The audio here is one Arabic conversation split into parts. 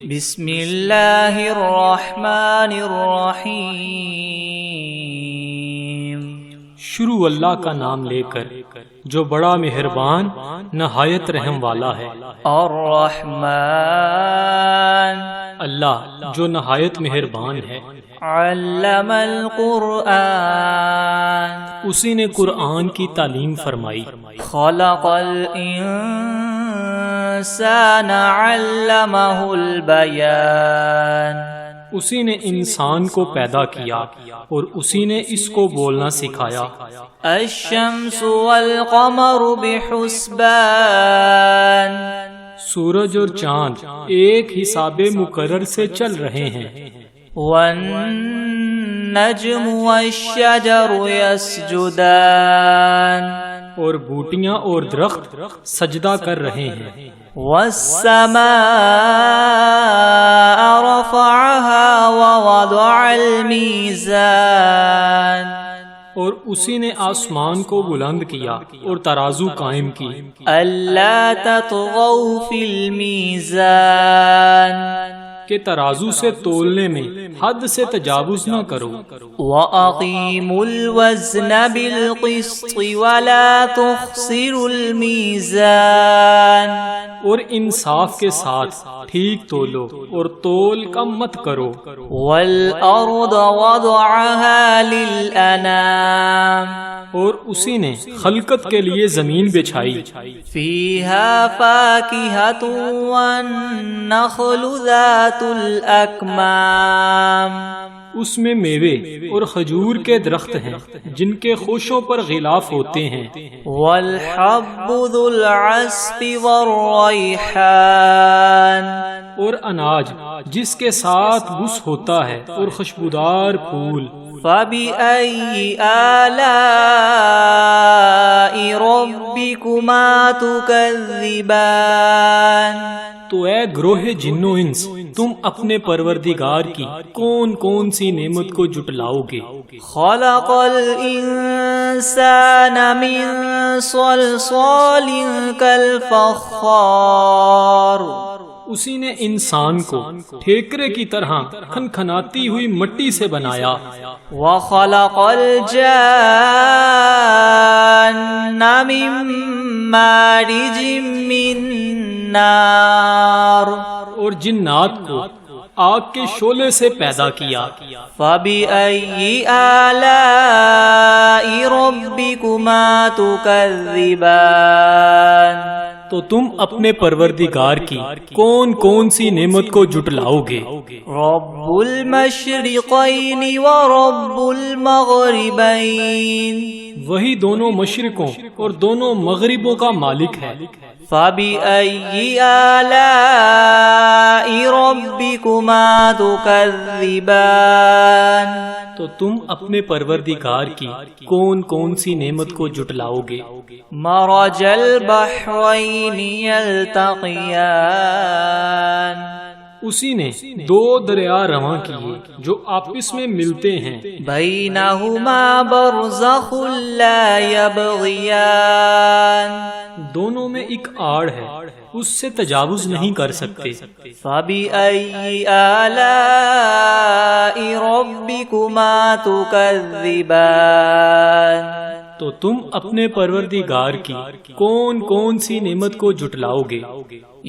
بسم اللہ الرحمن الرحیم۔ شروع اللہ کا نام لے کر جو بڑا مہربان نہایت رحم والا ہے۔ الرحمن، اللہ جو نہایت مہربان ہے۔ علم القرآن، اسی نے قرآن کی تعلیم فرمائی۔ خلق الانسان علمہ البیان، اسی نے انسان کو پیدا کیا اور اسی نے اس کو بولنا سکھایا۔ الشمس والقمر بحسبان، سورج اور چاند ایک حساب مقرر سے چل رہے ہیں۔ والنجم والشجر يسجدان، اور بوٹیاں اور درخت سجدہ کر رہے ہیں۔ والسماء رفعها ووضع الميزان، اور اسی نے آسمان کو بلند کیا اور ترازو قائم کی۔ ألا تطغوا في الميزان، کہ ترازو سے تولنے میں حد سے تجاوز نہ کرو۔ وَأَقِيمُوا الْوَزْنَ بِالْقِسْطِ وَلَا تُخْسِرُوا الْمِيزَانَ، اور انصاف کے ساتھ ٹھیک تولو اور تول کم مت کرو۔ وَالْأَرْضَ وَضَعَهَا لِلْأَنَامِ، اور اسی نے خلقت کے لیے زمین بچھائی۔ فِيهَا فَاكِهَةٌ وَالنَّخْلُ ذَاتُ الْأَكْمَامِ، اس میں میوے اور کھجور کے درخت ہیں جن کے خوشوں پر غلاف ہوتے ہیں۔ وَالْحَبُّ ذُو الْعَصْفِ وَالرَّيْحَانِ، اور اناج جس کے ساتھ بس ہوتا ہے اور خوشبودار پھول۔ فَبِأَيِّ آلَاءِ رَبِّكُمَا تُكَذِّبَانِ، تو اے گروہ جن و انس، تم اپنے پروردگار کی کون کون سی نعمت کو جٹلاؤ گے؟ خَلَقَ الْإِنسَانَ مِنْ صَلْصَالٍ كَالْفَخَّارِ، اسی نے انسان کو ٹھیکرے کی طرح کھنکھناتی ہوئی مٹی سے بنایا۔ وَخَلَقَ الْجَانَّ مِن مَّارِجٍ مِّن نَّارٍ، اور جنات کو آگ کے شعلے سے پیدا کیا۔ فَبِأَيِّ آلَاءِ رَبِّكُمَا تُكَذِّبَانِ، تو تم اپنے پروردگار کی کون کون سی نعمت کو جٹلاؤ گے؟ رب المشرقین ورب المغربین، وہی دونوں مشرقوں اور دونوں مغربوں کا مالک ہے۔ فَبِأَيِّ آلَاءِ رَبِّكُمَا تُكَذِّبَانِ، تو تم اپنے پروردگار کی کون کون سی نعمت کو جٹلاؤ گے؟ مرج البحرین یلتقیان، اسی نے دو دریا رواں کیے جو آپس میں ملتے ہیں۔ بینہما برزخ لا یبغیان، دونوں میں ایک آڑ ہے، اس سے تجاوز نہیں کر سکتے۔ فَبِأَيِّ آلَاءِ رَبِّكُمَا تُكَذِّبَانِ، تو تم اپنے پروردگار کی کون کون سی نعمت کو جٹلاؤ گے؟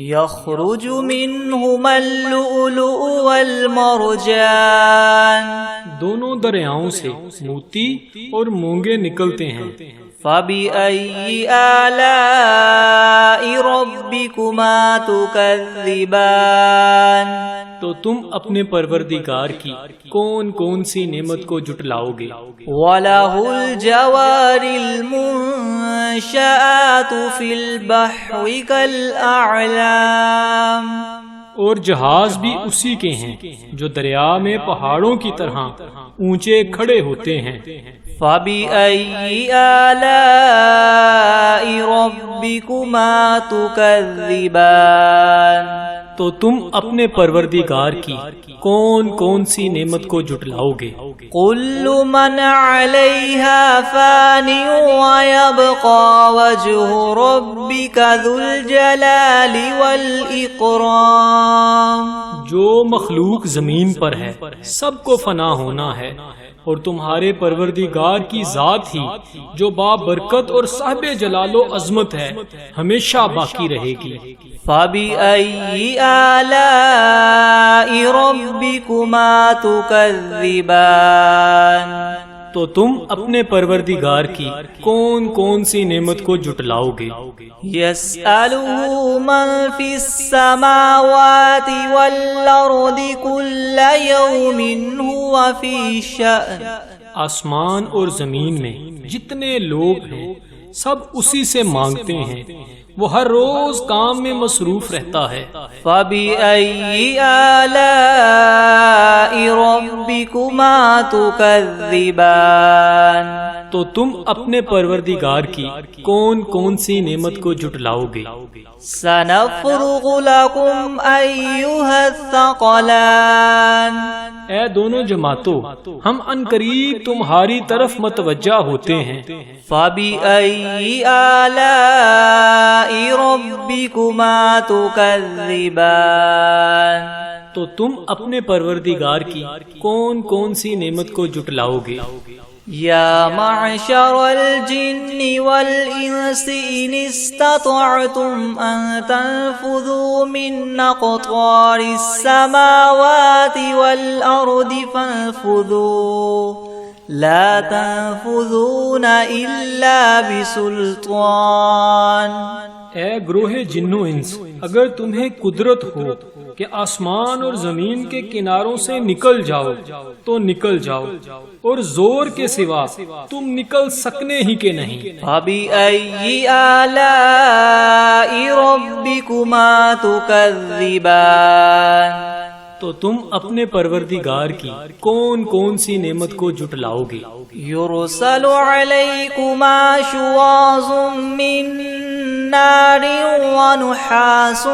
یخرج منہما اللؤلؤ والمرجان، دونوں دریاؤں سے موتی اور مونگے نکلتے ہیں۔ فَبِأَيِّ آلَاءِ رَبِّكُمَا تُكَذِّبَانِ، تو تم اپنے پروردگار کی کون کون سی نعمت کو جٹلاؤ گے؟ وَلَهُ الْجَوَارِ الْمُنشَآتُ فِي الْبَحْرِ كَالْأَعْلَامِ، اور جہاز بھی اسی کے ہیں جو دریا میں پہاڑوں کی طرح اونچے کھڑے ہوتے ہیں۔ فَبِأَيِّ آلَاءِ رَبِّكُمَا تُكَذِّبَانِ، تو تم اپنے پروردگار کی کون کون سی نعمت کو جٹلاؤ گے؟ كل من عليها فان ويبقى وجه ربك ذو الجلال والإكرام، جو مخلوق زمین پر ہے سب کو فنا ہونا ہے، اور تمہارے پروردگار کی ذات ہی جو بابرکت اور صاحب جلال و عظمت ہے ہمیشہ باقی رہے گی۔ فَبِأَيِّ آلَاءِ رَبِّكُمَا تُكَذِّبَانِ، تو تم اپنے پروردگار کی کون کون سی نعمت کو جھٹلاؤ گے؟ يَسْأَلُهُ مَن فِي السَّمَاوَاتِ وَالْأَرْضِ كُلَّ يَوْمٍ هُوَ فِي شَأْنٍ، آسمان اور زمین میں جتنے لوگ ہیں سب اسی سے مانگتے ہیں، وہ ہر روز کام میں مصروف رہتا ہے۔ فَبِأَيِّ آلَاءِ رَبِّكُمَا تُكَذِّبَانِ، تو تم اپنے پروردگار کی کون کون سی نعمت کو جھٹلاؤ گے؟ سَنَفْرُغُ لَكُمْ أَيُّهَا الثَّقَلَانِ، اے دونوں جماعتوں، ہم عنقریب تمہاری طرف متوجہ ہوتے ہیں۔ فَبِأَيِّ آلَاءِ رَبِّكُمَا تُكَذِّبَانِ، تو تم اپنے پروردگار کی کون کون سی نعمت کو جھٹلاؤ گے؟ یا معشر الجن والانس ان استطعتم ان تنفذوا من اقطار السماوات والارض فانفذوا لا تنفذون الا بسلطان۔ اے گروہ جن و انس، اگر تمہیں قدرت ہو کہ آسمان اور زمین کے کناروں سے نکل جاؤ تو نکل جاؤ، اور زور کے سوا تم نکل سکنے ہی کے نہیں۔ فَبِأَيِّ آلَاءِ رَبِّكُمَا تُكَذِّبَانِ، تو تم اپنے پروردگار کی کون کون سی نعمت کو جھٹلاؤ گے؟ يُرْسَلُ عَلَيْكُمَا شُوَاظٌ مِّن نَّارٍ وَنُحَاسٌ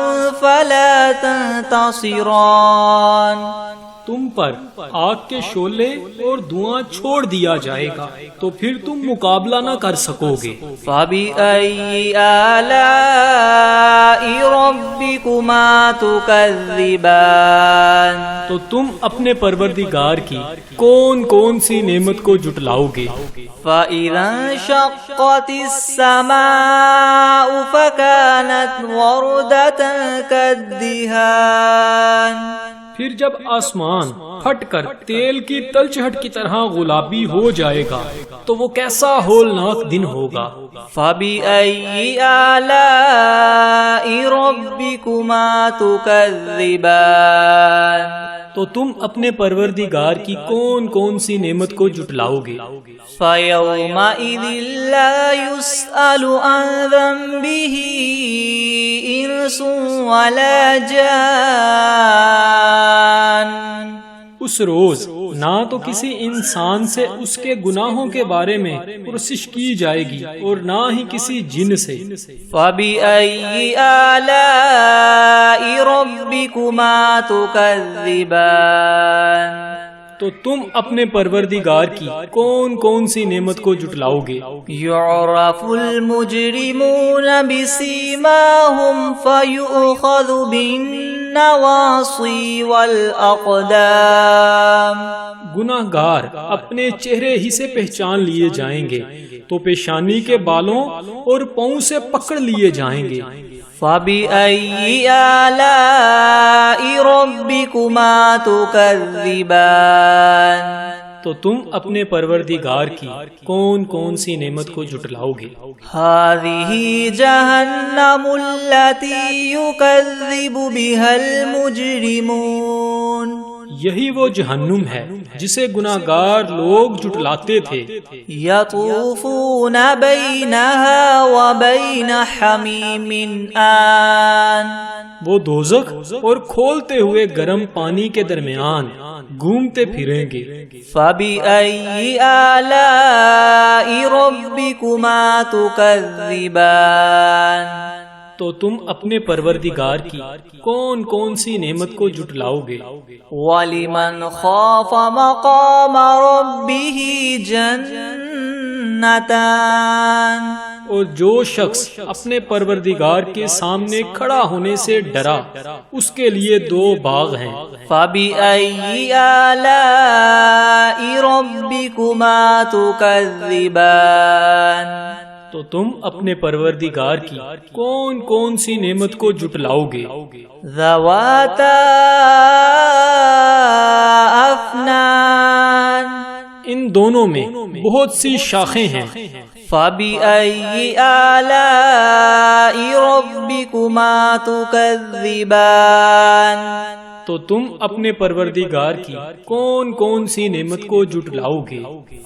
فَلَا تَنتَصِرَانِ، تم پر آگ کے شعلے اور دھواں چھوڑ دیا جائے گا تو پھر تم مقابلہ نہ کر سکو گے۔ فَبِأَيِّ آلَاءِ رَبِّكُمَا تُكَذِّبَانِ، تو تم اپنے پروردگار کی کون کون سی نعمت کو جھٹلاؤ گے؟ فَإِذَا انشَقَّتِ السَّمَاءُ فَكَانَتْ وَرْدَةً كَالدِّهَانِ، پھر جب آسمان پھٹ کر تیل کی تلچھٹ کی طرح گلابی ہو جائے گا تو وہ کیسا ہولناک دن ہوگا۔ فَبِأَيِّ آلَاءِ رَبِّكُمَا تُكَذِّبَانِ، تو تم اپنے پروردگار کی کون کون سی نعمت کو جھٹلاؤ گے؟ فَيَوْمَئِذٍ لَا يُسْأَلُ عَنْ ذَنبِهِ إِنسٌ وَلَا جَانٌ، اس روز نہ تو کسی انسان سے اس کے گناہوں کے بارے میں پرسش کی جائے گی اور نہ ہی کسی جن سے۔ فَبِأَيِّ آلَاءِ رَبِّكُمَا تُكَذِّبَانِ، تو تم اپنے پروردگار کی کون کون سی نعمت کو جھٹلاؤ گے؟ يُعْرَفُ الْمُجْرِمُونَ بِسِيمَاهُمْ فَيُؤْخَذُ بِالنَّوَاصِي وَالْأَقْدَامِ، گناہگار اپنے چہرے ہی سے پہچان لیے جائیں گے تو پیشانی کے بالوں اور پاؤں سے پکڑ لیے جائیں گے۔ فَبِأَيِّ آلَاءِ رَبِّكُمَا تُكَذِّبَانِ، تو تم اپنے پروردگار کی کون کون سی نعمت کو جھٹلاؤ گے؟ هَذِهِ جَهَنَّمُ الَّتِي يُكَذِّبُ بِهَا الْمُجْرِمُونَ، یہی وہ جہنم ہے جسے گناہگار لوگ جھٹلاتے تھے۔ يَطُوفُونَ بَيْنَهَا وَبَيْنَ حَمِيمٍ آن، وہ دوزخ اور کھولتے ہوئے گرم پانی کے درمیان گھومتے پھریں گے۔ فَبِأَيِّ آلَاءِ رَبِّكُمَا تُكَذِّبَانِ، تو تم اپنے پروردگار کی کون کون سی نعمت کو جھٹلاؤ گے؟ وَلِمَنْ خَافَ مَقَامَ رَبِّهِ جَنَّتَانِ، اور جو شخص اپنے پروردگار کے سامنے کھڑا ہونے سے ڈرا اس کے لیے 2 باغ ہیں۔ فَبِأَيِّ آلَاءِ رَبِّكُمَا تُكَذِّبَانِ تو تم اپنے پروردگار کی کون کون سی نعمت کو جھٹلاؤ گے؟ ذَوَاتَا أَفْنَانٍ ان دونوں میں بہت سی شاخیں ہیں۔ فَبِأَيِّ آلَاءِ رَبِّكُمَا تُكَذِّبَانِ تو تم اپنے پروردگار کی کون کون سی نعمت کو جھٹلاؤ گے؟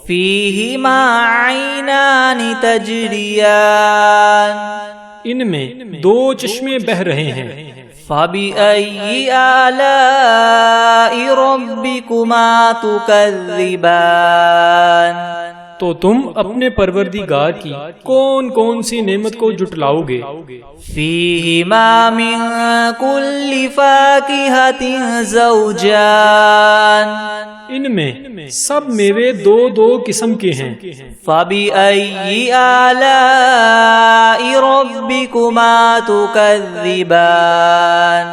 فِيهِمَا عَيْنَانِ تَجْرِيَانِ ان میں 2 چشمے بہہ رہے ہیں۔ فَبِأَيِّ آلَاءِ رَبِّكُمَا تُكَذِّبَانِ تو تم اپنے پروردگار کی کون کون سی نعمت کو جھٹلاؤ گے؟ فِيهِمَا مِن كُلِّ فَاكِهَةٍ زَوْجَانِ ان میں سب میوے 2 قسم کے ہیں۔ فَبِأَيِّ آلَاءِ رَبِّكُمَا تُكَذِّبَانِ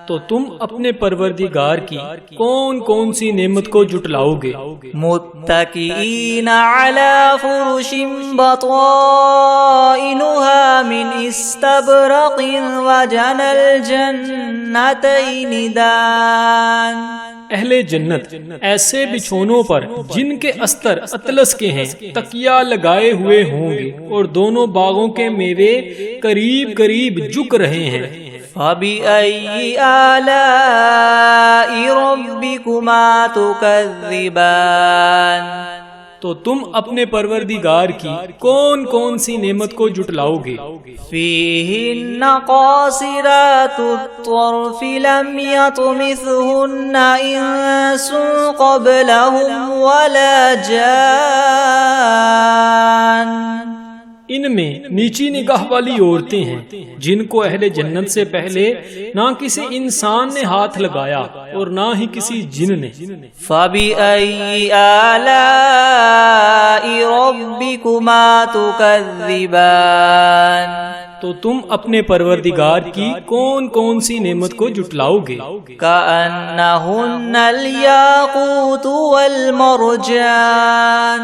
تو تم اپنے پروردگار کی کون کون سی نعمت کو جھٹلاؤ گے؟ متكئين على فرش بطائنها من استبرق وجنى الجنتين دان اہل جنت ایسے بچھونوں پر جن کے استر اطلس کے ہیں تکیہ لگائے ہوئے ہوں گے اور دونوں باغوں کے میوے قریب قریب جھک رہے ہیں۔ فَبِأَيِّ آلَاءِ رَبِّكُمَا تُكَذِّبَانِ تو تم اپنے پروردگار کی کون کون سی نعمت کو جھٹلاؤ گے؟ فِيهِنَّ قَاصِرَاتُ الطَّرْفِ لَمْ يَطْمِثْهُنَّ إِنسٌ قَبْلَهُمْ وَلَا جَانٌّ ان میں نیچی نگاہ والی عورتیں ہیں جن کو اہل جنت سے پہلے نہ کسی انسان نے ہاتھ لگایا اور نہ ہی کسی جن نے۔ فَبِأَيِّ آلَاءِ رَبِّكُمَا تُكَذِّبَانِ تو تم اپنے پروردگار کی کون کون سی نعمت کو جھٹلاؤ گے؟ كَأَنَّهُنَّ الْيَاقُوتُ وَالْمَرْجَانُ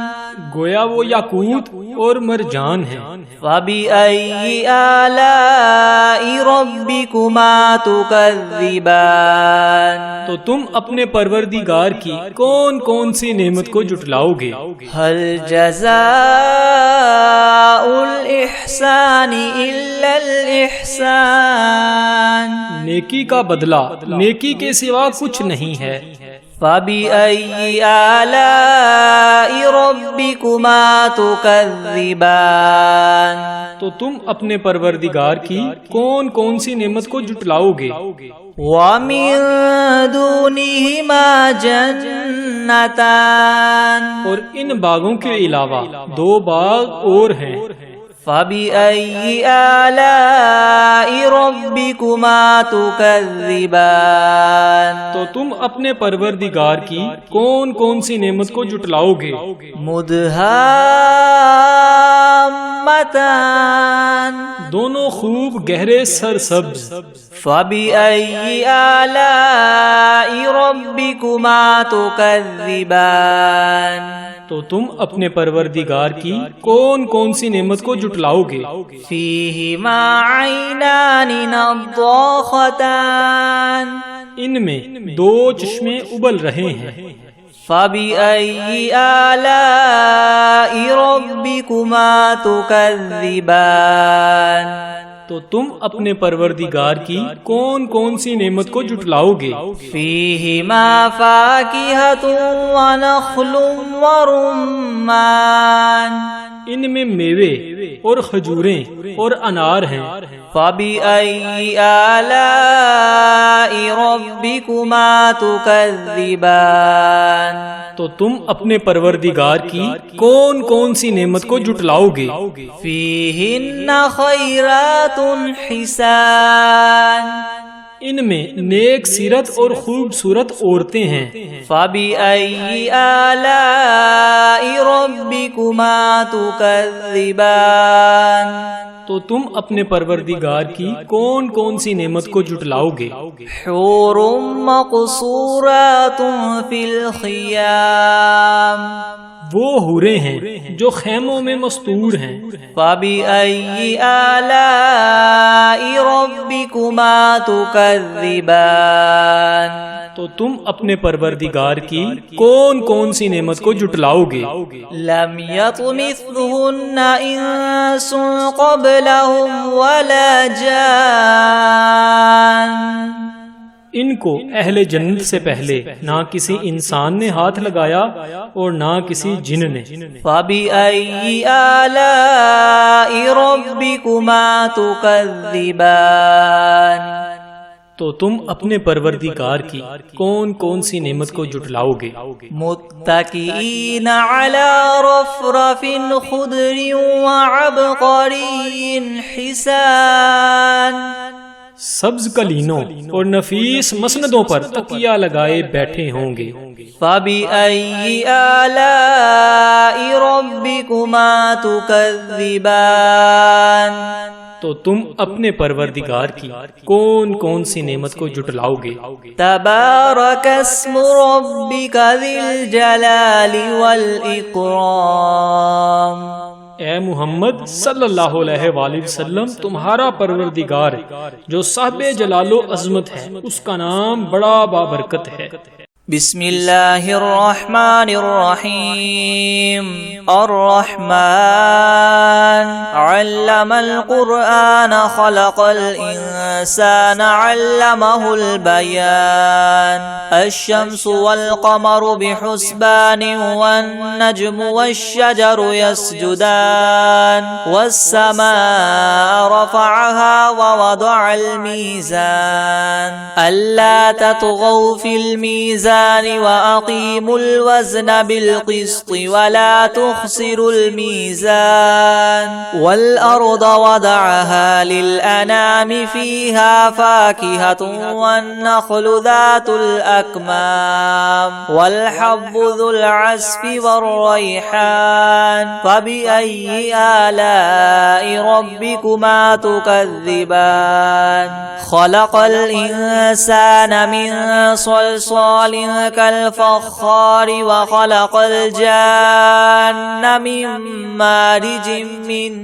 گویا وہ یاقوت اور مرجان ہیں۔ فَبِأَيِّ آلَاءِ رَبِّكُمَا تُكَذِّبَانِ تو تم اپنے پروردگار کی کون کون سی نعمت کو جھٹلاؤ گے؟ هَلْ جَزَاءُ الْإِحْسَانِ إِلَّا الْإِحْسَانُ نیکی کا بدلہ نیکی کے سوا کچھ نہیں ہے۔ فَبِأَيِّ آلَاءِ رَبِّكُمَا تُكَذِّبَانِ تو تم اپنے پروردگار کی کون کون سی نعمت کو جھٹلاؤ گے؟ وَمِن دُونِهِمَا جَنَّتَانِ اور ان باغوں کے علاوہ 2 باغ اور ہیں۔ فَبِأَيِّ آلَاءِ رَبِّكُمَا تُكَذِّبَانِ تو تم اپنے پروردگار کی کون کون سی نعمت کو جھٹلاؤ گے؟ مُدْهَامَّتَانِ دونوں خوب گہرے سرسبز۔ فَبِأَيِّ آلَاءِ رَبِّكُمَا تُكَذِّبَانِ تو تم اپنے پروردگار کی کون کون سی نعمت کو جھٹلاؤ گے؟ فِيهِمَا عَيْنَانِ نَضَّاخَتَانِ ان میں 2 چشمے ابل رہے ہیں۔ فَبِأَيِّ آلَاءِ رَبِّكُمَا تُكَذِّبَانِ تو تم اپنے پروردگار کی کون کون سی نعمت کو جھٹلاؤ گے؟ فِيهِمَا فَاكِهَةٌ وَنَخْلٌ وَرُمَّانٌ ان میں میوے اور کھجوریں اور انار ہیں۔ فَبِأَيِّ آلَاءِ رَبِّكُمَا تُكَذِّبَانِ تو تم اپنے پروردگار کی کون کون سی نعمت کو جھٹلاؤ گے؟ فِيهِنَّ خَيْرَاتٌ حِسَانٌ इनमें नेक सीरत और खूबसूरत औरतें हैं। फबिअय्यि आलाइ रब्बिकुमा तुकज़्ज़िबान, तो तुम अपने परवरदिगार की कौन कौन सी नेमत को जुटलाओगे? हूरुम मक़सूरातुन फिल ख़ियाम, वो हूरें हैं जो खैमों में मस्तूर हैं। फबिअय्यि आलाइ रब्बिकुमा तुकज़्ज़िबान, तो तुम अपने परवरदिगार की कौन कौन सी नेमत को जुटलाओगे? लम यतमिथहुन्न इंसुन क़ब्लहुम वला जान, इनको अहले जन्नत से पहले ना किसी इंसान ने हाथ लगाया और ना किसी जिन ने। फबिअय्यि आलाइ रब्बिकुमा तुकज़्ज़िबान, तो तुम अपने परवरदिगार की कौन कौन सी नेमत को जुटलाओगे? मुत्तकीईन अला रफ़रफ़िन ख़ुदरिन व अबक़रिय्यिन हिसान, सब्ज कलीनों और नफीस मसनदों पर तकिया लगाए बैठे होंगे। फबिअय्यि आलाइ रब्बिकुमा तुकज़्ज़िबान, तो तुम अपने परवरदिगार की कौन कौन सी नेमत को जुटलाओगे? तबारकस्मु रब्बिका ज़िल जलाली वल इकराम, ए मुहम्मद सल्लल्लाहु अलैहि वसल्लम, तुम्हारा परवरदिगार जो साहिबे जलालो अज़मत है, उसका नाम बड़ा बाबरकत है। बिस्मिल्लाहिर्रहमानिर्रहीम, अर्रहमान अल्लमल क़ुरआन ख़लक़ल इंसान अल्लमहुल बयान, अश्शम्सु वल क़मरु बिहुस्बानिन वन नज्मु वश्शजरु यस्जुदान, वस्समाअ रफ़अहा व वदअल मीज़ान, अल्ला ततग़ौ फ़िल मीज़ान वअक़ीमुल वज़न बिलक़िस्ति वला तुख़सिरुल मीज़ान, वल अर्द वदअहा लिल अनामि फ़ीहा फ़ाकिहतुन वन नख़्लु ज़ातुल अकमाम, वल हब्बु ज़ुल अस्फ़ि वर्रैहान, फ़बिअय्यि आलाइ रब्बिकुमा तुकज़्ज़िबान, ख़लक़ल इंसान मिन सल्सालिन कल्फ़ख़्ख़ार व ख़लक़ल जान्न मिन मारिजिन मिन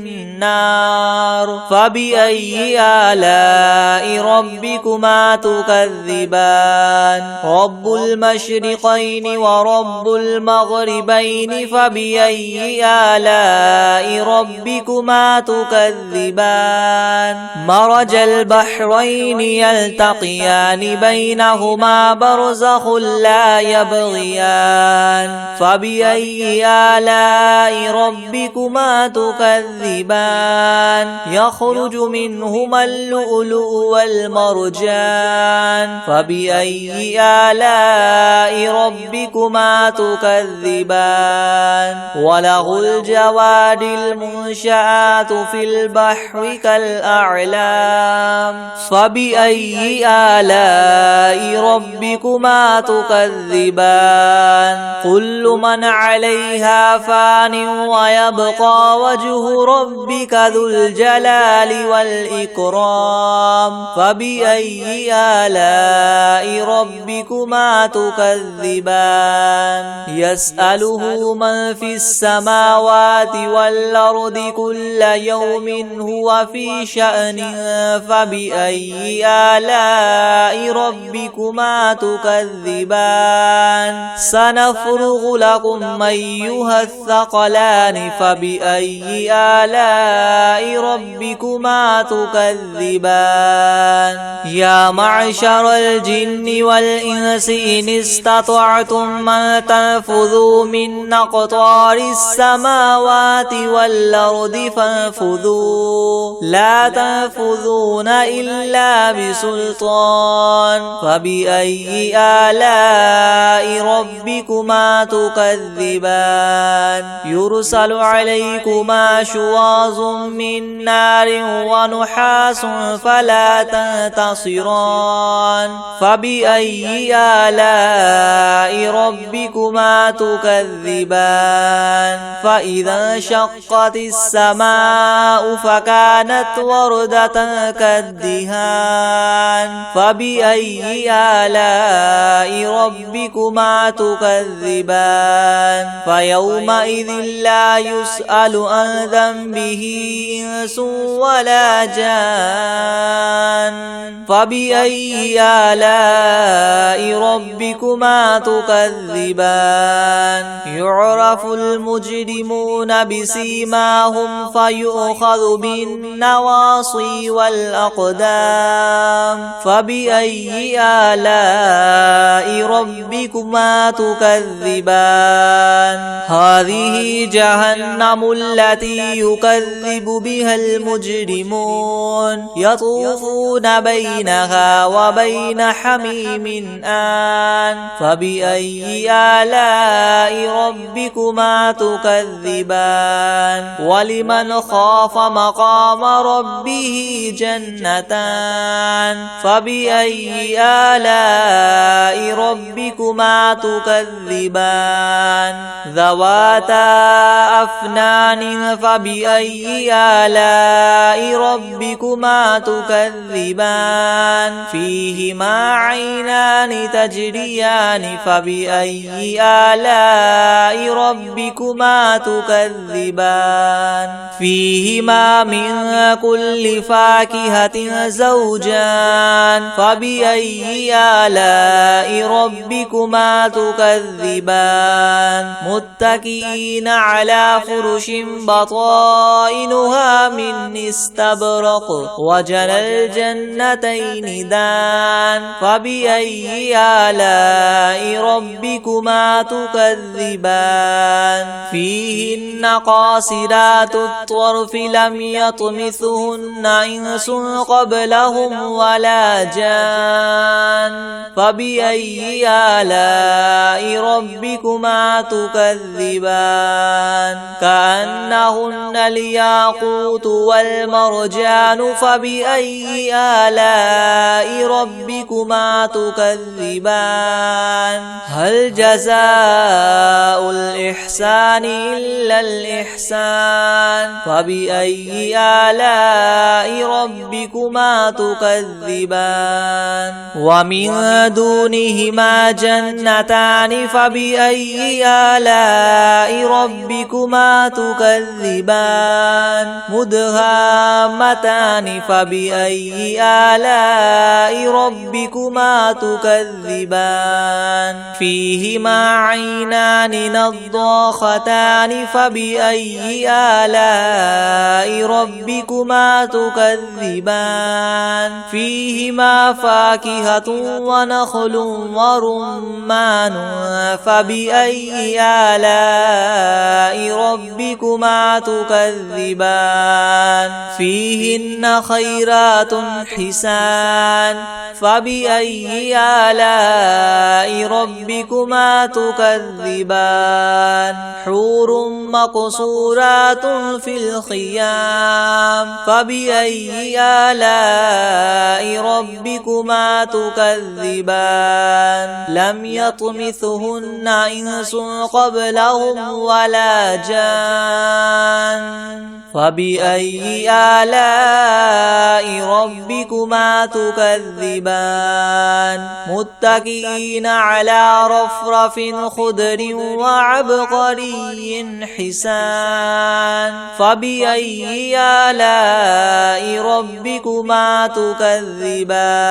नार, फ़बिअय्यि आलाइ रब्बिकुमा तुकज़्ज़िबान, रब्बुल मशरिक़ैनि व रब्बुल मग़रिबैनि, फ़बिअय्यि आलाइ रब्बिकुमा तुकज़्ज़िबान, मरजल बहरैनि यल्तक़ियानि बैनहुमा बरज़ख़ुन ला यबग़ियान, फ़बिअय्यि आलाइ रब्बिकुमा तुकज़्ज़िबान, यख़रुजु मिन्हुमल लुअलुअु वल मरजान, फ़बिअय्यि आलाइ रब्बिकुमा तुकज़्ज़िबान, वलहुल जवारिल मुनशआतु फ़िल बहरि कल अअलाम, फ़बिअय्यि आलाइ रब्बिकुमा तुकज़्ज़िबान, कुल्लु मन अलैहा फ़ानिन व यबक़ा वज्हु रब्बिका ज़ुल जलालि वल इकराम, फ़बिअय्यि आलाइ रब्बिकुमा तुकज़्ज़िबान, यसअलुहु मन फ़िस समावाति वल अर्दि कुल्ल यौमिन हुवा फ़ी शअनिन, फ़बिअय्यि आलाइ रब्बिकुमा तुकज़्ज़िबान, सनफ़्रुग़ु लकुम अय्युहस्सक़लानि, फ़बिअय्यि आलाइ रब्बिकुमा तुकज़्ज़िबान, या मअशरल जिन्नि वल इंसि इन इस्ततअतुम अन तन्फुज़ू मिन अक़तारिस समावाति वल अर्दि फन्फुज़ू ला तन्फुज़ून इल्ला बिसुल्तान, फ़बिअय्यि आलाइ آلاء ربكما تكذبان يرسل عليكما شواظ من نار ونحاس فلا تنتصران فبأي آلاء ربكما تكذبان فإذا انشقت السماء فكانت وردة كالدهان فبأي آلاء ربكما تكذبان فيومئذ لا يسأل عن ذنبه إنس ولا جان فبأي آلاء ربكما تكذبان يعرف المجرمون بسيماهم فيؤخذ بالنواصي والأقدام فبأي آلاء ربكما تكذبان هذه جهنم التي يكذب بها المجرمون يطوفون بينها وبين حميم آن فبأي آلاء ربكما تكذبان ولمن خاف مقام ربه جنتان فبأي آلاء ربكما تكذبان ذواتا أفنان فبأي آلاء ربكما تكذبان فيهما عينان تجريان فبأي آلاء ربكما تكذبان فيهما من كل فاكهة زوجان فبأي آلاء ربكما تكذبان متكئين على فرش بطائنها من استبرق وجنى الجنتين دان فبأي آلاء ربكما تكذبان فيهن قاصرات الطرف لم يطمثهن إنس قبلهم ولا جان فبأي آلاء ربكما تكذبان كأنهن الياقوت والمرجان فبأي آلاء ربكما تكذبان هل جزاء الإحسان إلا الإحسان فبأي آلاء ربكما تكذبان ومن دونهما جنتان فبأي آلاء ربكما تكذبان مدهامتان فبأي آلاء ربكما تكذبان فيهما عينان نضاختان فبأي آلاء ربكما تكذبان فيهما فاكهة ونخل ورمان فبأي آلاء ربكما تكذبان فيهن خيرات حسان فبأي آلاء ربكما تكذبان حور مقصورات في الخيام فبأي آلاء ربكما تكذبان لم يطمثهن إنس قبلهم ولا جان فبأي آلاء ربكما تكذبان متكئين على رفرف خضر وعبقري حسان فبأي آلاء ربكما تكذبان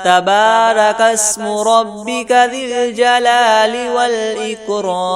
تبارك اسم ربك ذي الجلال والإكرام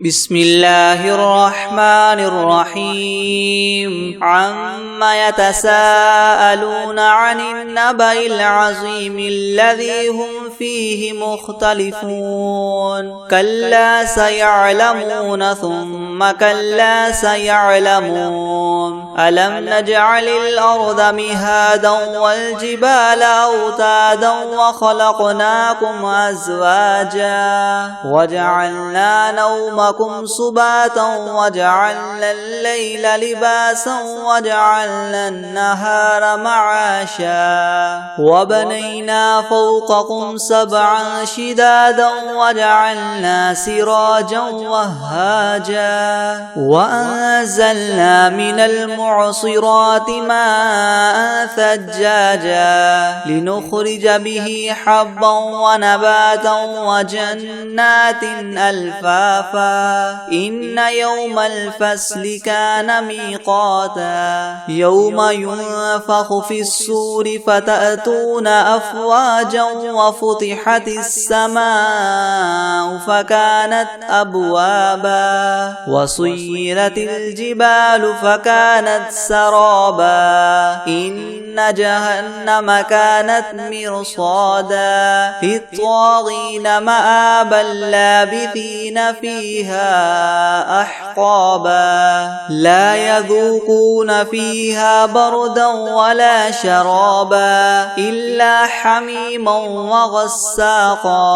بسم الله الرحمن الرحيم عما يتساءلون عن النبأ العظيم الذي هم فيه مختلفون كلا سيعلمون ثم كلا سيعلمون ألم نجعل الأرض مهادا والجبال أوتادا وخلقناكم أزواجا وجعلنا نومكم سباتا وجعلنا الليل لباسا وجعلنا النهار معاشا وبنينا فوقكم سبعا شدادا وجعلنا سراجا وهاجا وأنزلنا من المعصرات ماء ثجاجا لنخرج به حبا ونباتا وجنات ألفافا إن يوم الفصل كان ميقاتا يوم ينفخ في الصور فتأتون أفواجا وفتحت السماء فكانت أبوابا وسيرت الجبال فكانت سرابا إن جهنم كانت مرصادا للطاغين مآبا لابثين فيها أحقابا لا يذوقون فيها بردا ولا شرابا إلا حميما وغساقا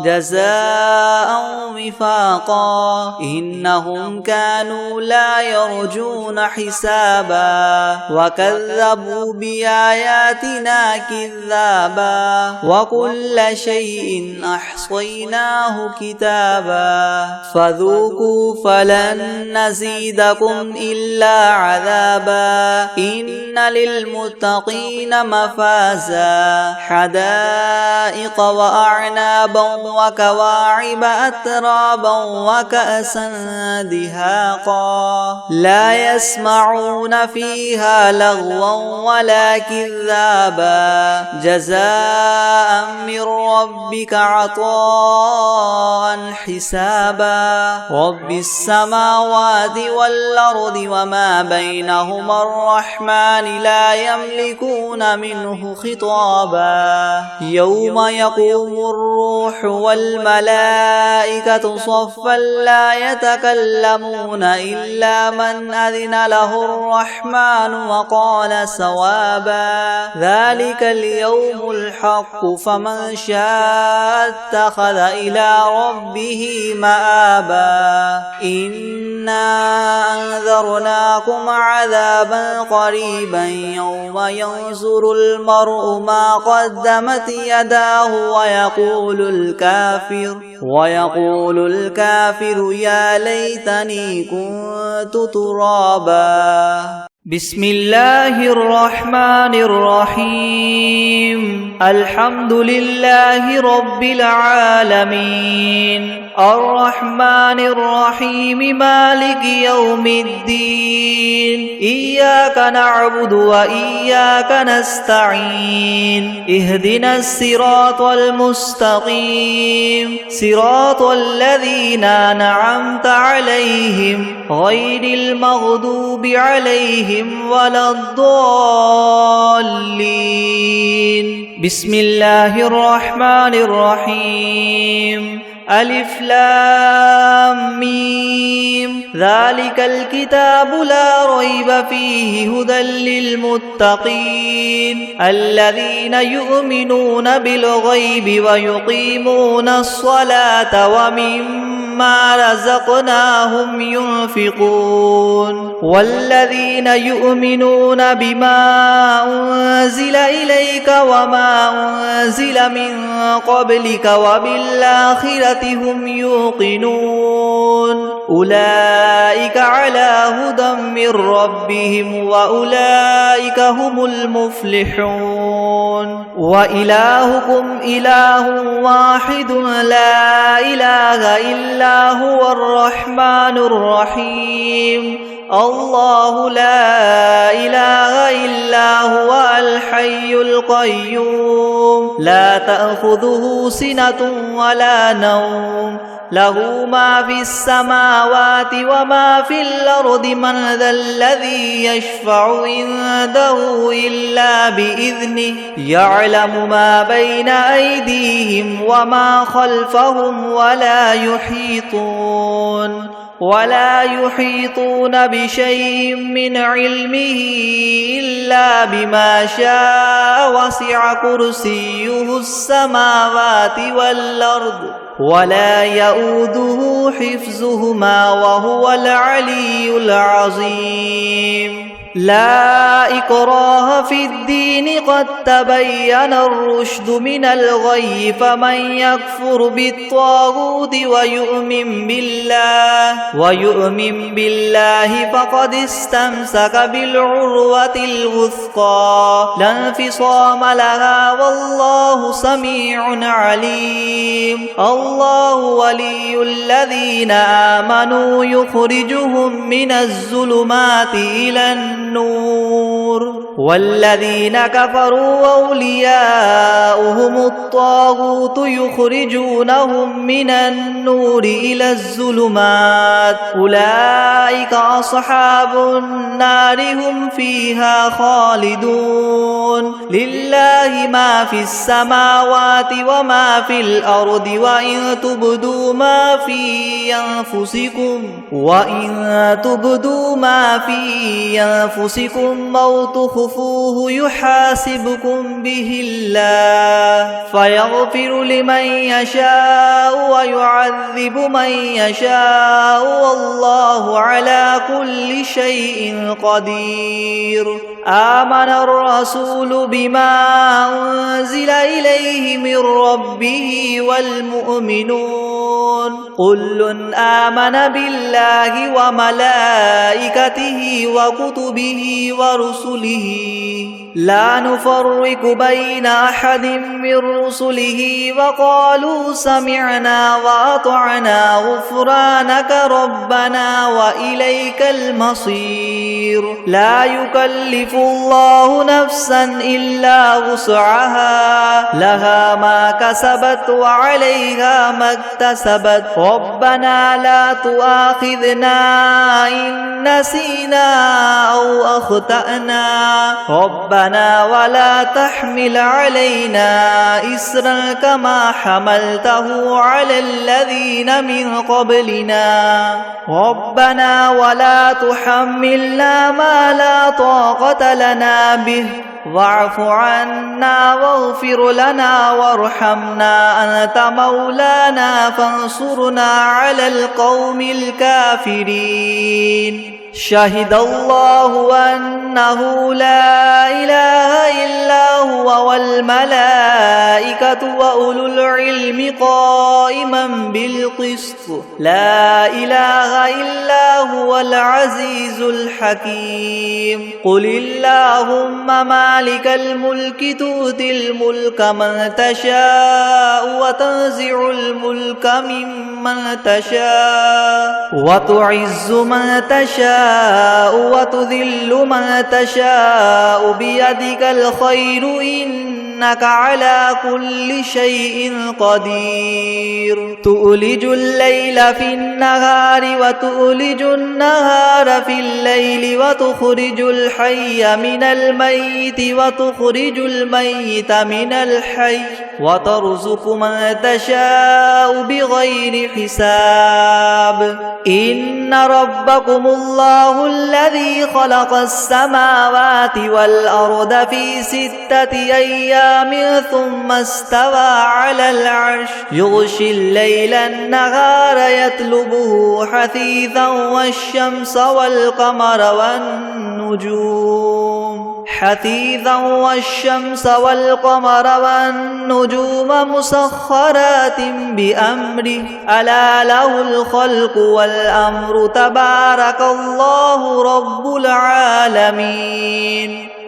جزاء وفاقا إنهم كانوا لا يرجون حسابا وكذبوا بآياتنا كذابا وكل شيء أحصيناه كتابا فذوقوا فلن نزيدكم إلا عذابا إن للمتقين مفازا حدائق وأعنابا وكواعب أترابا وكأسا دهاقا لا يسمعون فيها لغوا ولا كذابا جزاء من ربك عطاء حسابا رب السماوات والأرض وما بينهما الرحمن لا يملكون منه خطابا يوم يقوم الروح والملائكة صفا لا يتكلمون إلا من أذن له الرحمن وقال صوابا ذلك اليوم الحق فمن شاء اتخذ إلى ربه مآبا إنا أنذرناكم عذابا قريبا يوم ينظر المرء ما قدمت يداه ويقول الكافر يا ليتني كنت ترابا بسم الله الرحمن الرحيم الحمد لله رب العالمين الرحمن الرحيم مالك يوم الدين إياك نعبد وإياك نستعين اهدنا الصراط المستقيم صراط الذين أنعمت عليهم غير المغضوب عليهم ولا الضالين بسم الله الرحمن الرحيم ألف لام ميم ذلك الكتاب لا ريب فيه هدى للمتقين الذين يؤمنون بالغيب ويقيمون الصلاة ومما رزقناهم ينفقون والذين يؤمنون بما أنزل إليك وما أنزل من قبلك وبالآخرة هم يوقنون أولئك على هدى من ربهم وأولئك هم المفلحون وإلهكم إله واحد لا إله إلا هو الرحمن الرحيم الله لا إله إلا هو الحي القيوم لا تأخذه سنة ولا نوم له ما في السماوات وما في الأرض من ذا الذي يشفع عنده إلا بإذنه يعلم ما بين أيديهم وما خلفهم ولا يحيطون بشيء من علمه إلا بما شاء وسع كرسيه السماوات والأرض ولا يؤوده حفظهما وهو العلي العظيم لا إكراه في الدين قد تبين الرشد من الغي فمن يكفر بالطاغوت ويؤمن بالله فقد استمسك بالعروة الوثقى لا انفصام لها والله سميع عليم الله ولي الذين آمنوا يخرجهم من الظلمات إلى النور والذين كفروا أولياؤهم الطاغوت يخرجونهم من النور إلى الظلمات أولئك أصحاب النار هم فيها خالدون لله ما في السماوات وما في الأرض وإن تبدوا ما في أنفسكم أو تخفوه يحاسبكم به الله فيغفر لمن يشاء ويعذب من يشاء والله على كل شيء قدير آمن الرسول بما أنزل إليه من ربه والمؤمنون كل آمن بالله وملائكته وكتبه ورسله لا نفرق بين أحد من رسله وقالوا سمعنا وأطعنا غفرانك ربنا وإليك المصير لا يكلف الله نفسا إلا وسعها لها ما كسبت وعليها ما اكتسبت ربنا لا تؤاخذنا إن نسينا أو أخطأنا ربنا ولا تحمل علينا إسرا كما حملته على الذين من قبلنا ربنا ولا تحملنا ما لا طاقة لنا به واعف عنا واغفر لنا وارحمنا أنت مولانا فانصرنا على القوم الكافرين شهد الله أنه لا إله إلا هو والملائكة وأولو العلم قائما بالقسط لا إله إلا هو العزيز الحكيم قل اللهم مالك الملك تؤتي الملك من تشاء وتنزع الملك ممن تشاء وتعز من تشاء وتذل من تشاء بيدك الخير إنك على كل شيء قدير تؤلج الليل في النهار وتؤلج النهار في الليل وتخرج الحي من الميت وتخرج الميت من الحي وترزق من تشاء بغير حساب إن ربكم الله الذي خلق السماوات والأرض في 6 أيام ثم استوى على العرش يغشي الليل النهار يطلبه حثيثا والشمس والقمر والنجوم مسخرات بأمره ألا له الخلق والأمر تبارك الله رب العالمين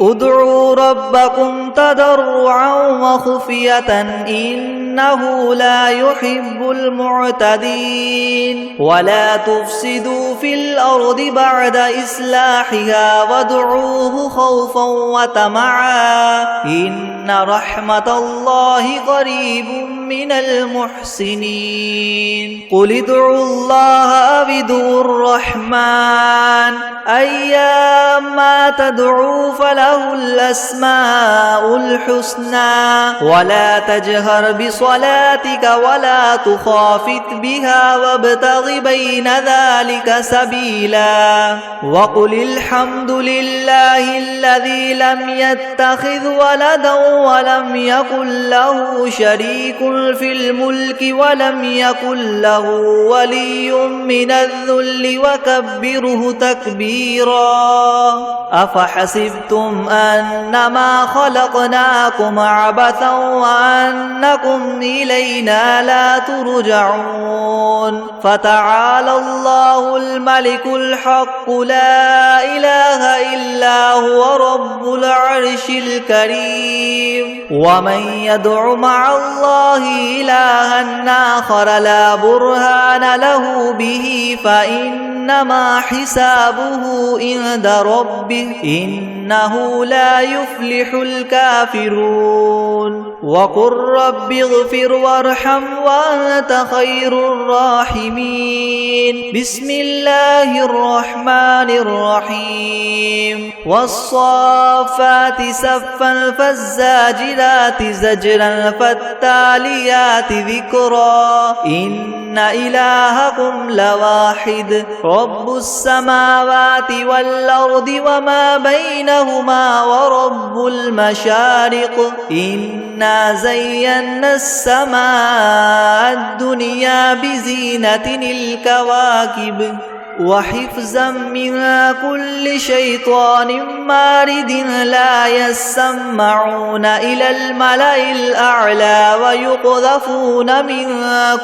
ادعوا ربكم تضرعا وخفية إن إنه لا يحب المعتدين ولا تفسدوا في الأرض بعد إصلاحها وادعوه خوفا وطمعا إن رحمة الله قريب من المحسنين قل ادعوا الله أو ادعوا الرحمن أيما تدعوا فله الأسماء الحسنى ولا تجهر بصلاتك ولا تخافت بها وابتغ بين ذلك سبيلا وقل الحمد لله الذي لم يتخذ ولدا ولم يكن له شريك في الملك ولم يكن له ولي من الذل وكبره تكبيرا أفحسبتم أنما خلقناكم عبثا وأنكم إلينا لا ترجعون فتعالى الله الملك الحق لا إله إلا هو رب العرش الكريم ومن يدع مع الله إلها آخر لا برهان له به فإنما حسابه عند ربه إنه لا يفلح الكافرون وقل رب اغفر وارحم وأنت خير الراحمين بسم الله الرحمن الرحيم والصافات صفا فالزاجرات زجرا فالتاليات ذكرا إن إلهكم لواحد رب السماوات والأرض وما بينهما ورب المشارق إنا زينا السماء الدنيا بزينة الكواكب وحفظا من كل شيطان مارد لا يسمعون إلى الملأ الأعلى ويقذفون من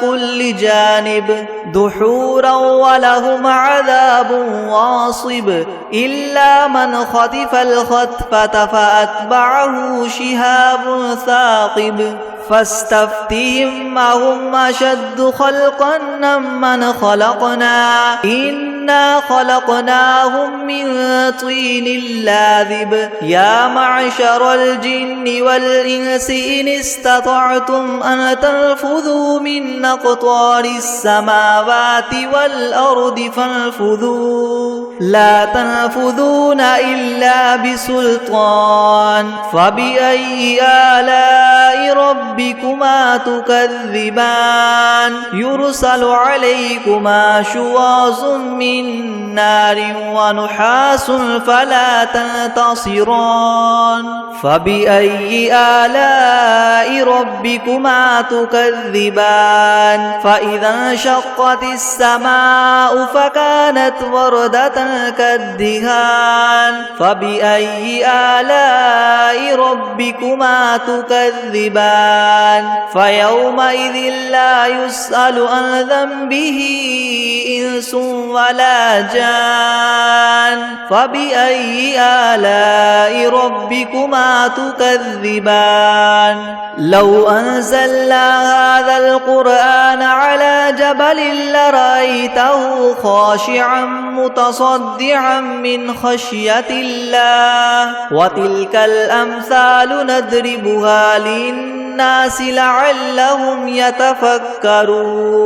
كل جانب دحورا ولهم عذاب واصب إلا من خطف الخطفة فأتبعه شهاب ثاقب فاستفتهم أهم أشد خلقا ممن خلقنا إنا خلقناهم من طين لاذب يا معشر الجن والإنس إن استطعتم أن تنفذوا من أقطار السماوات والأرض فانفذوا لا تنفذون إلا بسلطان فبأي آلاء ربكما تكذبان يرسل عليكما شواظ من نار ونحاس فلا تنتصران فبأي آلاء ربكما تكذبان فإذا انشقت السماء فكانت وردة كالدهان فبأي آلاء ربكما تكذبان فيومئذ لا يسأل عن ذنبه إنس ولا جان فبأي آلاء ربكما تكذبان لو أنزلنا هذا القرآن على جبل لرأيته خاشعا متصدعا من خشية الله وتلك الأمثال نضربها للناس لعلهم يتفكرون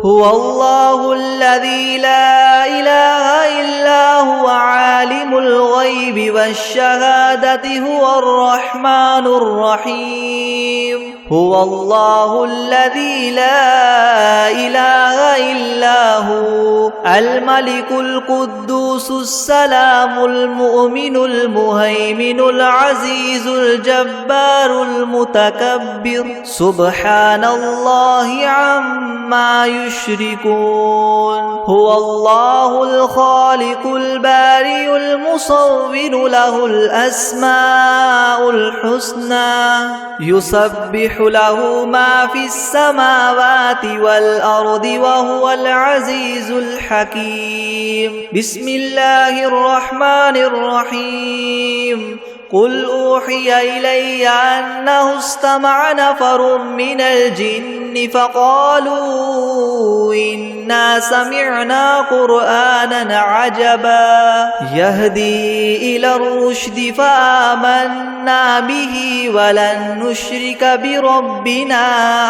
هو الله الذي لا إله إلا هو عالم الغيب والشهادة هو الرحمن الرحيم هو الله الذي لا إله إلا هو الملك القدوس السلام المؤمن المهيمن العزيز الجبار المتكبر سبحان الله عما يشركون هو الله الخالق البارئ المصور له الأسماء الحسنى يسبح له ما في السماوات والأرض وهو العزيز الحكيم بسم الله الرحمن الرحيم قل أوحي إلي أنه استمع نفر من الجن فقالوا إنا سمعنا قرآنا عجبا يهدي إلى الرشد فآمنا به ولن نشرك بربنا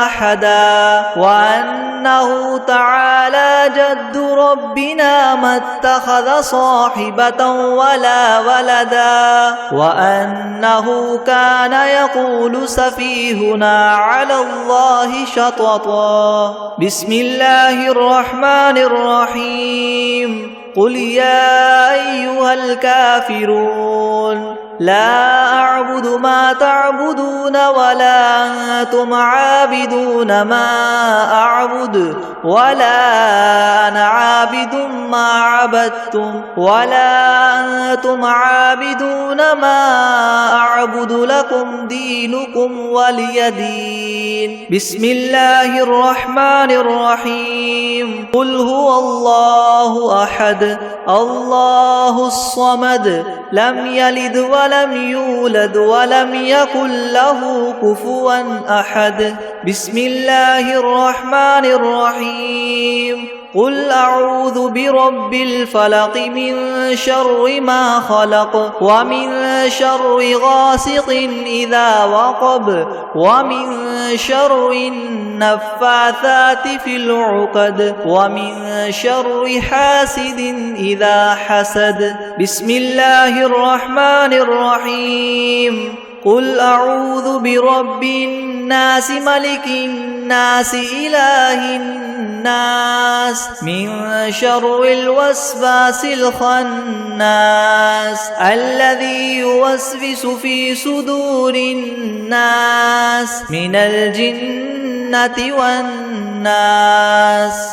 أحدا وأنه تعالى جد ربنا ما اتخذ صاحبة ولا ولدا وأنه كان يقول سفيهنا على الله شططا بسم الله الرحمن الرحيم قل يا أيها الكافرون لا أعبد ما تعبدون ولا أنتم عابدون ما أعبد ولا أنا عابد ما عبدتم ولا أنتم عابدون ما أعبد لكم دينكم ولي دين بسم الله الرحمن الرحيم قل هو الله أحد الله الصمد لم يلد ولم يولد ولم يكن له كفوا أحد بسم الله الرحمن الرحيم قل أعوذ برب الفلق من شر ما خلق ومن شر غاسق إذا وقب ومن شر النفاثات في العقد ومن شر حاسد إذا حسد بسم الله الرحمن الرحيم قل أعوذ برب الناس ملك الناس إله الناس من شر الوسواس الخناس الذي يوسوس في صدور الناس من الجنة والناس